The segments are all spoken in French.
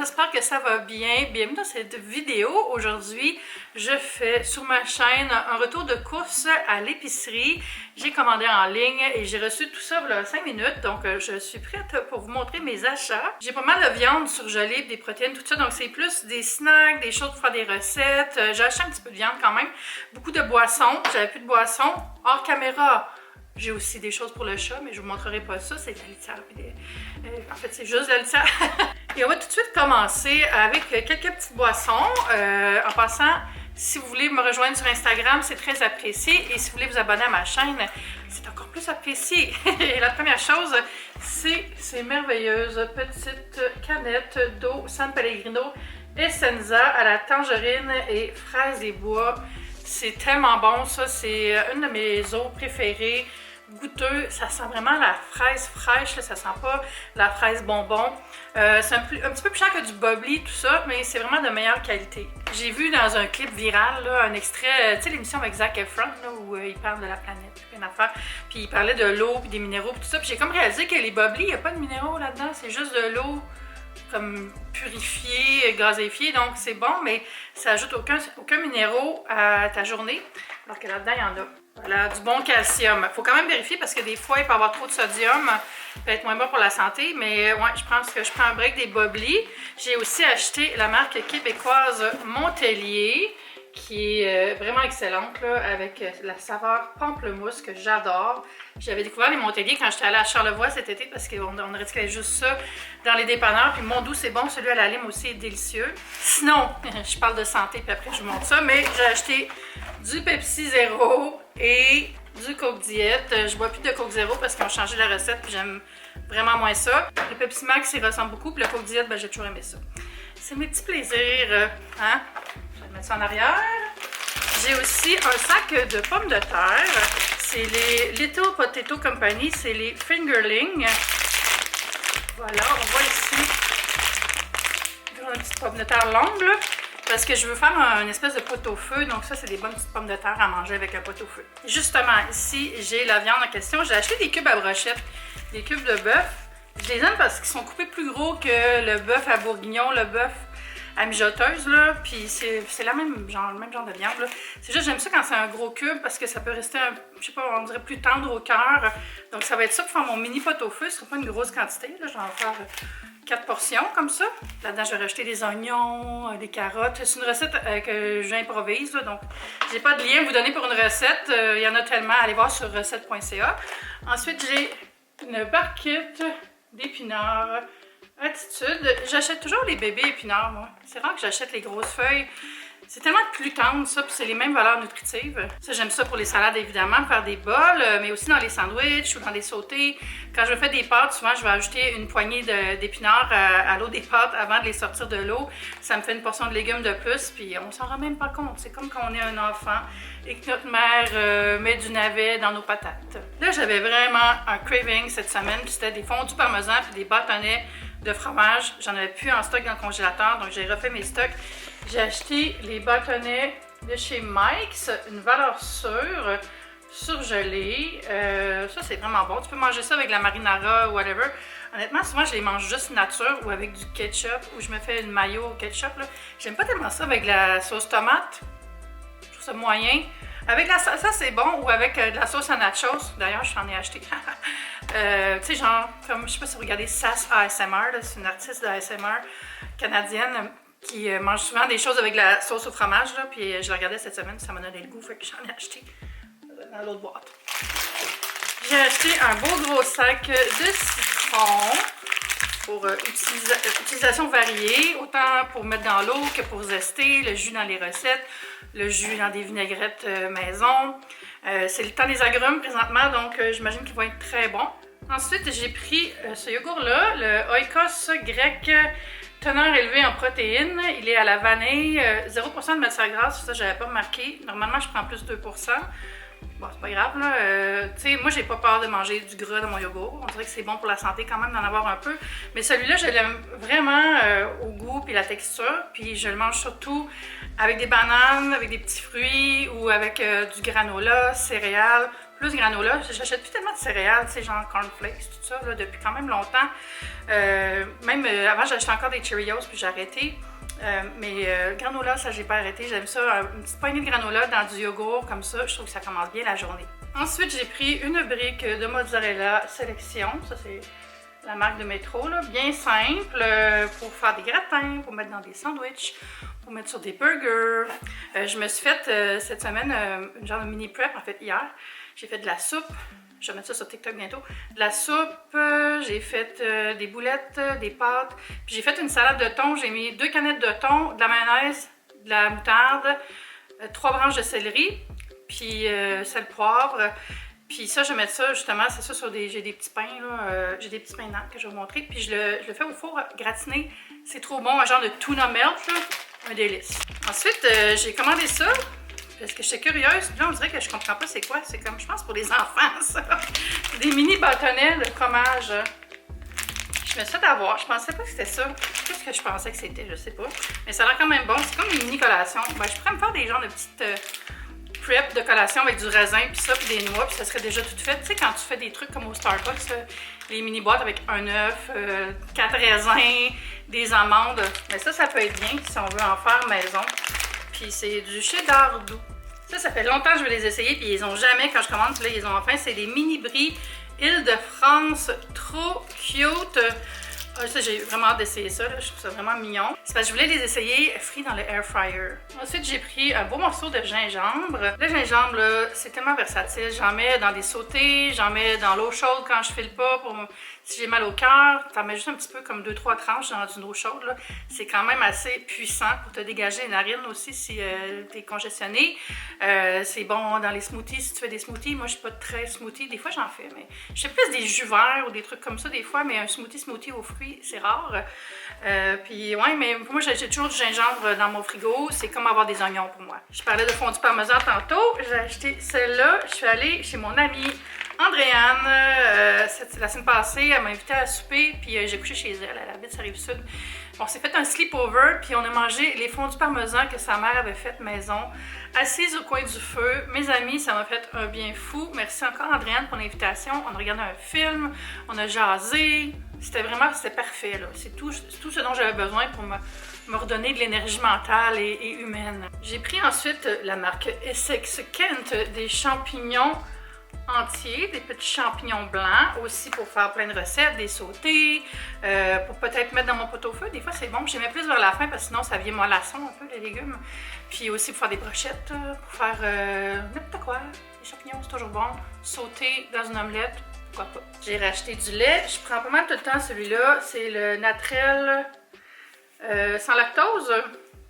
j'espère que ça va bien. Bienvenue dans cette vidéo. Aujourd'hui, je fais sur ma chaîne un retour de course à l'épicerie. J'ai commandé en ligne et j'ai reçu tout ça il y a 5 minutes. Donc, je suis prête pour vous montrer mes achats. J'ai pas mal de viande surgelée, des protéines, tout ça. Donc, c'est plus des snacks, des choses pour faire des recettes. J'ai acheté un petit peu de viande quand même. Beaucoup de boissons. J'avais plus de boissons. Hors caméra, j'ai aussi des choses pour le chat, mais je vous montrerai pas ça. C'est la litière. En fait, c'est juste la litière. Et on va tout de suite commencer avec quelques petites boissons. En passant, si vous voulez me rejoindre sur Instagram, c'est très apprécié. Et si vous voulez vous abonner à ma chaîne, c'est encore plus apprécié. Et la première chose, c'est ces merveilleuses petites canettes d'eau San Pellegrino Essenza à la tangerine et fraise des bois. C'est tellement bon, ça. C'est une de mes eaux préférées. Goûteux, ça sent vraiment la fraise fraîche, là, ça sent pas la fraise bonbon. C'est un petit peu plus cher que du bubbly, tout ça, mais c'est vraiment de meilleure qualité. J'ai vu dans un clip viral, là, un extrait, tu sais l'émission avec Zac Efron, là, où il parle de la planète, plein d'affaires, puis il parlait de l'eau, puis des minéraux, puis tout ça, puis j'ai comme réalisé que les bubbly, il n'y a pas de minéraux là-dedans, c'est juste de l'eau comme purifiée, gazéifiée, donc c'est bon, mais ça ajoute aucun minéraux à ta journée, alors que là-dedans, il y en a. Voilà, du bon calcium. Il faut quand même vérifier parce que des fois, il peut y avoir trop de sodium. Ça peut être moins bon pour la santé, mais ouais, je pense que je prends un break des bubbly. J'ai aussi acheté la marque québécoise Montelier, qui est vraiment excellente, là, avec la saveur pamplemousse que j'adore. J'avais découvert les Montelier quand j'étais allée à Charlevoix cet été parce qu'on aurait dit qu'il y avait juste ça dans les dépanneurs. Puis mon doux, c'est bon, celui à la lime aussi est délicieux. Sinon, je parle de santé puis après je vous montre ça, mais j'ai acheté du Pepsi Zéro et du Coke Diet. Je bois plus de Coke Zéro parce qu'ils ont changé la recette puis j'aime vraiment moins ça. Le Pepsi Max, il ressemble beaucoup, puis le Coke Diet, ben, j'ai toujours aimé ça. C'est mes petits plaisirs, hein? Je vais mettre ça en arrière. J'ai aussi un sac de pommes de terre. C'est les Little Potato Company, c'est les Fingerling. Voilà, on voit ici une petite pomme de terre longue, là, parce que je veux faire une espèce de pot au feu. Donc ça, c'est des bonnes petites pommes de terre à manger avec un pot au feu. Justement, ici, j'ai la viande en question. J'ai acheté des cubes à brochette, des cubes de bœuf. Je les aime parce qu'ils sont coupés plus gros que le bœuf à bourguignon, le bœuf à mijoteuse, là, puis c'est le même genre de viande, là. C'est juste, j'aime ça quand c'est un gros cube parce que ça peut rester, je sais pas, on dirait plus tendre au cœur. Donc ça va être ça pour faire mon mini pot au feu. Ce sera pas une grosse quantité, là, je vais en faire 4 portions comme ça. Là-dedans, je vais rajouter des oignons, des carottes. C'est une recette que j'improvise, donc j'ai pas de lien à vous donner pour une recette. Il y en a tellement, allez voir sur recette.ca. Ensuite, j'ai une barquette d'épinards Attitude. J'achète toujours les bébés épinards, moi. C'est rare que j'achète les grosses feuilles. C'est tellement plus tendre, ça, puis c'est les mêmes valeurs nutritives. Ça, j'aime ça pour les salades, évidemment, faire des bols, mais aussi dans les sandwichs ou dans les sautés. Quand je fais des pâtes, souvent, je vais ajouter une poignée d'épinards à l'eau des pâtes avant de les sortir de l'eau. Ça me fait une portion de légumes de plus, puis on s'en rend même pas compte. C'est comme quand on est un enfant et que notre mère met du navet dans nos patates. Là, j'avais vraiment un craving cette semaine, puis c'était des fondus parmesan puis des bâtonnets de fromage. J'en avais plus en stock dans le congélateur, donc j'ai refait mes stocks. J'ai acheté les bâtonnets de chez Mike's, une valeur sûre, surgelée. Ça, c'est vraiment bon. Tu peux manger ça avec de la marinara ou whatever. Honnêtement, souvent, je les mange juste nature ou avec du ketchup, ou je me fais une mayo au ketchup. J'aime pas tellement ça avec la sauce tomate. Je trouve ça moyen. Avec la salsa, c'est bon, ou avec de la sauce à nachos. D'ailleurs, je t'en ai acheté. Tu sais, genre, comme, je sais pas si vous regardez Sass ASMR, c'est une artiste de ASMR canadienne qui mange souvent des choses avec de la sauce au fromage, là, puis je la regardais cette semaine, ça m'a donné le goût, fait que j'en ai acheté dans l'autre boîte. J'ai acheté un beau gros sac de citron pour utilisation variée, autant pour mettre dans l'eau que pour zester, le jus dans les recettes, le jus dans des vinaigrettes maison. C'est le temps des agrumes présentement, donc j'imagine qu'ils vont être très bons. Ensuite, j'ai pris ce yogourt-là, le Oikos grec, teneur élevée en protéines. Il est à la vanille, 0% de matière grasse, ça j'avais pas remarqué. Normalement, je prends plus de 2%. Bon, c'est pas grave, là. Tu sais, moi, j'ai pas peur de manger du gras dans mon yogourt. On dirait que c'est bon pour la santé quand même d'en avoir un peu. Mais celui-là, je l'aime vraiment au goût puis la texture. Puis je le mange surtout avec des bananes, avec des petits fruits ou avec du granola, céréales. plus granola. J'achète plus tellement de céréales, tu sais, genre cornflakes, tout ça, là, depuis quand même longtemps. Avant, j'achetais encore des Cheerios, puis j'ai arrêté. Mais granola, ça, j'ai pas arrêté. J'aime ça, une petite poignée de granola dans du yogourt, comme ça, je trouve que ça commence bien la journée. Ensuite, j'ai pris une brique de mozzarella sélection. Ça, c'est la marque de Métro, là, bien simple, pour faire des gratins, pour mettre dans des sandwichs, pour mettre sur des burgers. Je me suis fait cette semaine une genre de mini prep, en fait, hier. J'ai fait de la soupe. Je vais mettre ça sur TikTok bientôt. De la soupe, j'ai fait des boulettes, des pâtes. Puis j'ai fait une salade de thon. J'ai mis 2 canettes de thon, de la mayonnaise, de la moutarde, 3 branches de céleri, puis sel, poivre. Puis ça, je vais mettre ça justement, c'est ça sur des... J'ai des petits pains, là. J'ai des petits pains d'âne que je vais vous montrer. Puis je le fais au four gratiné. C'est trop bon, un genre de tuna melt, là. Un délice. Ensuite, j'ai commandé ça. Parce que j'étais curieuse, puis là on dirait que je comprends pas c'est quoi. C'est comme, je pense, pour les enfants, ça. Des mini bâtonnets de fromage. Je me suis fait avoir. Je pensais pas que c'était ça. Qu'est-ce que je pensais que c'était, je sais pas. Mais ça a l'air quand même bon. C'est comme une mini collation. Ben, je pourrais me faire des genres de petites prep de collation avec du raisin, puis ça, puis des noix, puis ça serait déjà tout fait. Tu sais, quand tu fais des trucs comme au Starbucks, les mini boîtes avec un œuf, 4 raisins, des amandes. Mais ça peut être bien si on veut en faire maison. Puis c'est du cheddar doux. Ça fait longtemps que je veux les essayer, puis ils ont jamais, quand je commande, puis là, ils ont enfin, c'est des mini brie Île-de-France, trop cute. Ça, j'ai vraiment hâte d'essayer ça, là. Je trouve ça vraiment mignon. C'est parce que je voulais les essayer frits dans le air fryer. Ensuite, j'ai pris un beau morceau de gingembre. Le gingembre, là, c'est tellement versatile. J'en mets dans des sautés, j'en mets dans l'eau chaude quand je file pas pour si j'ai mal au cœur. T'en mets juste un petit peu comme 2-3 tranches dans une eau chaude, là. C'est quand même assez puissant pour te dégager les narines aussi si t'es congestionné. C'est bon dans les smoothies si tu fais des smoothies. Moi, je suis pas très smoothie. Des fois, j'en fais, mais je fais plus des jus verts ou des trucs comme ça des fois, mais un smoothie aux fruits, c'est rare. Puis ouais, mais pour moi, j'ai toujours du gingembre dans mon frigo. C'est comme avoir des oignons pour moi. Je parlais de fondue parmesan tantôt. J'ai acheté celle-là. Je suis allée chez mon amie Andréane la semaine passée. Elle m'a invitée à souper, puis j'ai couché chez elle. Elle habite sur Rive-Sud. On s'est fait un sleepover, puis on a mangé les fondues parmesan que sa mère avait faites maison, assise au coin du feu. Mes amis, ça m'a fait un bien fou. Merci encore Andréane pour l'invitation. On a regardé un film, on a jasé. C'était parfait, là. C'est tout ce dont j'avais besoin pour me redonner de l'énergie mentale et humaine. J'ai pris ensuite la marque Essex Kent, des champignons entiers, des petits champignons blancs, aussi pour faire plein de recettes, des sautés, pour peut-être mettre dans mon pot-au-feu. Des fois, c'est bon. Je les mets plus vers la fin parce que sinon, ça vient mollasson un peu, les légumes. Puis aussi pour faire des brochettes, pour faire n'importe quoi. Les champignons, c'est toujours bon. Sauter dans une omelette. Pourquoi pas. J'ai racheté du lait. Je prends pas mal tout le temps celui-là. C'est le Natrel sans lactose.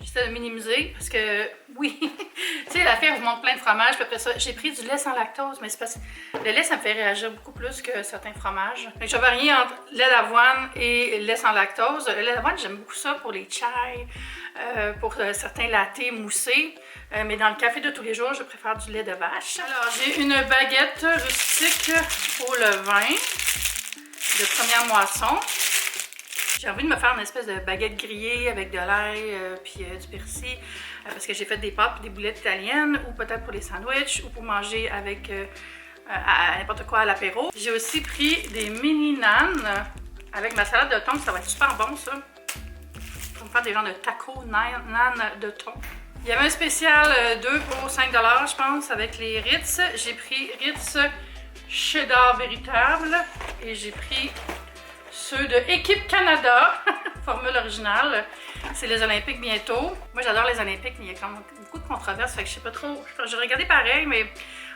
J'essaie de minimiser parce que, oui, tu sais, la fille, elle vous montre plein de fromages. Puis après ça, j'ai pris du lait sans lactose, mais c'est parce que le lait, ça me fait réagir beaucoup plus que certains fromages. Donc, je varie entre lait d'avoine et lait sans lactose. Le lait d'avoine, j'aime beaucoup ça pour les chais, pour certains lattés moussés. Mais dans le café de tous les jours, je préfère du lait de vache. Alors, j'ai une baguette rustique au levain de première moisson. J'ai envie de me faire une espèce de baguette grillée avec de l'ail puis du persil parce que j'ai fait des pâtes et des boulettes italiennes ou peut-être pour les sandwichs ou pour manger avec n'importe quoi à l'apéro. J'ai aussi pris des mini nanes avec ma salade de thon, ça va être super bon ça. Pour me faire des genres de tacos nanes de thon. Il y avait un spécial 2 pour 5 $, je pense, avec les Ritz. J'ai pris Ritz cheddar véritable et j'ai pris ceux de Équipe Canada, formule originale. C'est les Olympiques bientôt. Moi, j'adore les Olympiques, mais il y a quand même beaucoup de controverses, fait que je sais pas trop. J'ai regardé pareil, mais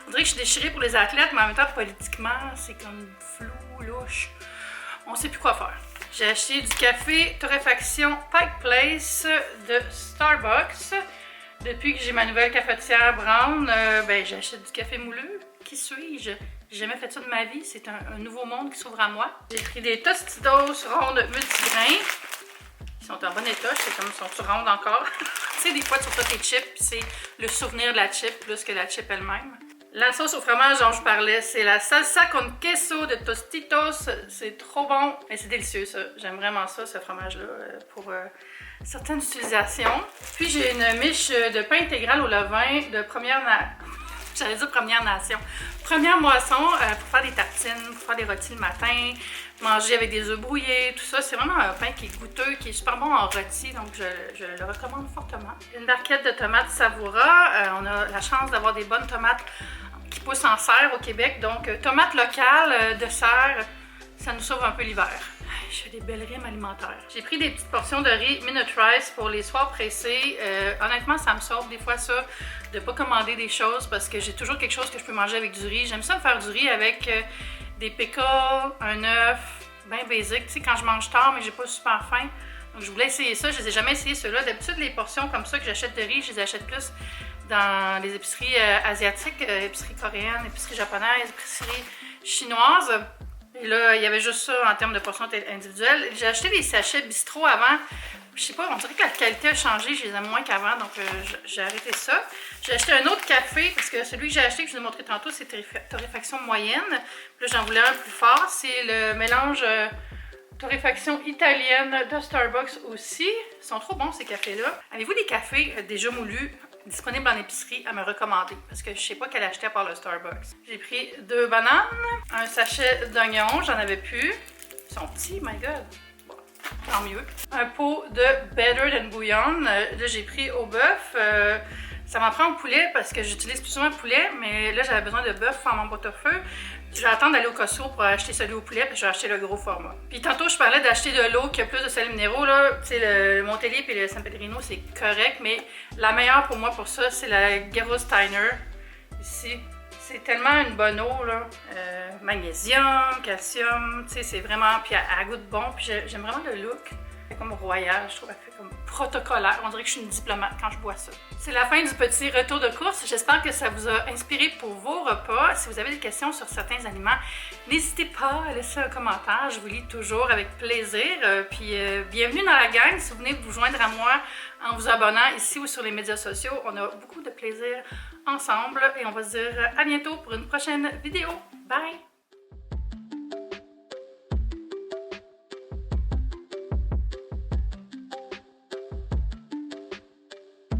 on dirait que je suis déchirée pour les athlètes, mais en même temps, politiquement, c'est comme flou, louche. On sait plus quoi faire. J'ai acheté du café torréfaction Pike Place de Starbucks. Depuis que j'ai ma nouvelle cafetière Brown, j'achète du café moulu. Qui suis-je? J'ai jamais fait ça de ma vie. C'est un nouveau monde qui s'ouvre à moi. J'ai pris des Tostitos rondes multigrains. Ils sont en bon état. C'est comme ils sont rondes encore. Tu sais, des fois, tu reçois tes chips, c'est le souvenir de la chip plus que la chip elle-même. La sauce au fromage dont je parlais, c'est la salsa con queso de Tostitos. C'est trop bon. Mais c'est délicieux, ça. J'aime vraiment ça, ce fromage-là, pour certaines utilisations. Puis, j'ai une miche de pain intégral au levain de première... J'allais dire Première Nation. Première moisson pour faire des tartines, pour faire des rôtis le matin, manger avec des œufs brouillés, tout ça. C'est vraiment un pain qui est goûteux, qui est super bon en rôti, donc je le recommande fortement. Une barquette de tomates Savoura. On a la chance d'avoir des bonnes tomates qui poussent en serre au Québec, donc tomates locales de serre, ça nous sauve un peu l'hiver. Je fais des belles rimes alimentaires. J'ai pris des petites portions de riz Minute Rice pour les soirs pressés. Honnêtement, ça me sauve des fois ça, de ne pas commander des choses parce que j'ai toujours quelque chose que je peux manger avec du riz. J'aime ça me faire du riz avec des pickles, un œuf, bien basic. Tu sais, quand je mange tard, mais j'ai pas super faim. Donc je voulais essayer ça. Je les ai jamais essayé ceux-là. D'habitude, les portions comme ça que j'achète de riz, je les achète plus dans les épiceries asiatiques, épiceries coréennes, épiceries japonaises, épiceries chinoises. Et là, il y avait juste ça en termes de portions individuelles. J'ai acheté des sachets bistrot avant. Je sais pas, on dirait que la qualité a changé. Je les aime moins qu'avant, donc j'ai arrêté ça. J'ai acheté un autre café, parce que celui que j'ai acheté, que je vous ai montré tantôt, c'est torréfaction moyenne. Puis là, j'en voulais un plus fort. C'est le mélange torréfaction italienne de Starbucks aussi. Ils sont trop bons, ces cafés-là. Avez-vous des cafés déjà moulus disponibles en épicerie à me recommander? Parce que je sais pas quel acheter à part le Starbucks. J'ai pris 2 bananes, un sachet d'oignons, j'en avais plus. Ils sont petits, my god. Bon, tant mieux. Un pot de Better Than Bouillon. Là, j'ai pris au bœuf. Ça m'en prend au poulet parce que j'utilise plus souvent le poulet, mais là, j'avais besoin de bœuf pour faire mon pot-au-feu. Je vais attendre d'aller au Costco pour acheter celui au poulet, puis je vais acheter le gros format. Puis tantôt, je parlais d'acheter de l'eau qui a plus de sels minéraux, là. Tu sais, le Montellier et le San Pellegrino, c'est correct, mais la meilleure pour moi pour ça, c'est la Gerolsteiner, ici. C'est tellement une bonne eau, là. Magnésium, calcium, tu sais, c'est vraiment... Puis elle goûte bon, puis j'aime vraiment le look. C'est comme royal, je trouve, elle fait comme protocolaire. On dirait que je suis une diplomate quand je bois ça. C'est la fin du petit retour de course. J'espère que ça vous a inspiré pour vos repas. Si vous avez des questions sur certains aliments, n'hésitez pas à laisser un commentaire. Je vous lis toujours avec plaisir. Puis bienvenue dans la gang. Si vous venez vous joindre à moi en vous abonnant ici ou sur les médias sociaux, on a beaucoup de plaisir ensemble. Et on va se dire à bientôt pour une prochaine vidéo. Bye!